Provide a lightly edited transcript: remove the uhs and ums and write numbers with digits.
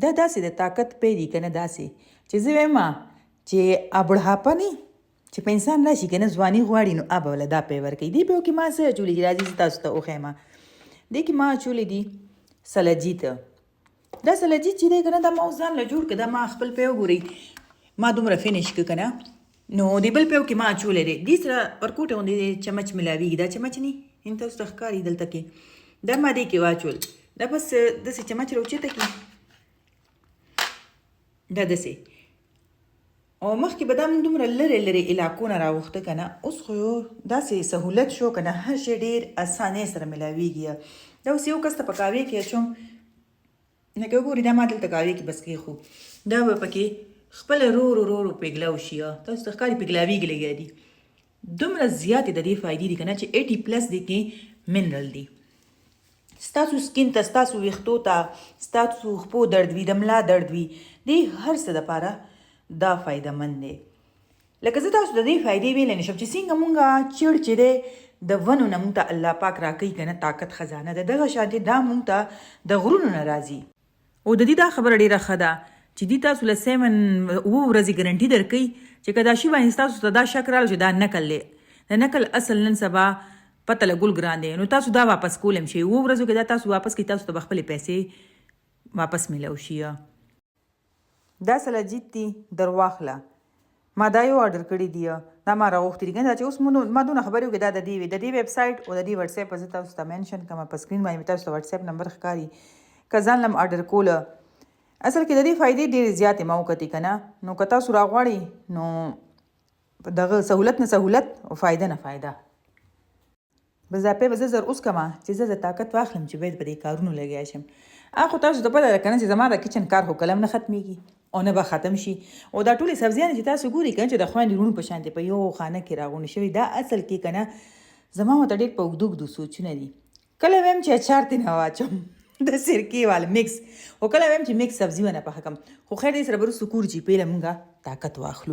دا داسې د طاقت پی دی که نه داسې چې زه وایم چې بوډھاپه نه چې په انسان راشي که نه ځواني غواړي نو به وله دا پی ورکوي. دې پیو کې ما څه اچولي دي راځي زه تاسو ته وښیم. دې کې ما اچولي دي سلجیت. دا سلجیت چې دی که نه دا ما اوس ځان له جوړ کړه. دا ما خپل پی وګورئ ما دومره فینش که که نه نو د بل پیو کې ما اچولی دی. دې سره ورکوټه غوندې چمچ ملاویږي. دا چمچ نه ان تاسو ته ښکاري دلته کې دا ما دې کې واچول. دا بس داسې چمچ راوچته کړي دا داسې او مخکې به دا موږ دومره لرې لرې علاقو نه راوخته که نه. اوس خو داسې سهولت شو که نه هر شی ډېر اسانۍ سره ملاویږي. دا اوس یو کس ته په کاوې کې اچوم لکه وګورئ دا ما دلته کاوې کې بس کېښو دا به پکې خپله رو رو رو رو پیګله وشي. تاسو ته ښکاري پیګلاویږي لګیا دي. دومره زیاتې د دې فایدې دي که نه چې 80+ دې کې منرل دي. ستاسو سکین ته ستاسو ویښتو ته ستاسو خپو درد وي د ملا درد وي دې هر څه دپاره دا فایده مند دی. لکه زه تاسو د دې فایدې ویلی نشم چې څنګه مونږ چیړ چې دی د ونو نه مونږ ته الله پاک راکوي که نه طاقت خزانه ده دغه شانتې دا مونږ ته د غرونو نه راځي. او د دې دا خبره ډېره ښه ده چې دې تاسو له 7 ورځې ګرنټي درکوي چې که دا شي باندې تاسو ته دا شک راغله چې دا نکل دی د نکل اصل نن سبا پته لګول ګران دی نو تاسو دا واپس کولم شي. 7 ورځو کې دا تاسو واپس کړئ تاسو ته به خپلې پیسې واپس میلاو شي. دا سلجیت دي درواخله ما دا یو آرډر کړي دي دا ما راغوښتي دي که نه دا چې اوس ما دونه خبرې وکړې دا د دې وي د دې ویب سایټ او د دې وټساپ زه تاسو ته منشن کوم په سکرین باندې مې تاسو ته وټساپ نمبر ښکاري که ځان لم آرډر کوله. اصل کې د دې فایدې ډېرې زیاتې ما وکتې که نه نو که تاسو راغواړئ نو دغه سهولت نه سهولت او فایده نه فایده. بس دا پی به زه زر اوس کومه چې زه د طاقت واخلم چې باید په دې کارونو لګیا شم. خو تاسو ته پته ده که نه چې زما د کچن کار خو کلم نه ختمیږي او نه به ختم شي. او دا ټولې سبزیانې چې تاسو ګورئ که نه چې د خویندې وروڼو په شانتې په یو خانه کې راغونډې شوي دا اصل کې که نه زما ورته ډېر په اوږدو اوږدو سوچونه دي. کله ویم چې اچار ترې نه واچوم د سرکې والا مکس او کله ویم چې مکس سبزي ونه پخه کړم خو خیر دې سره به وروستو کور چې پیله مونږ طاقت واخلو.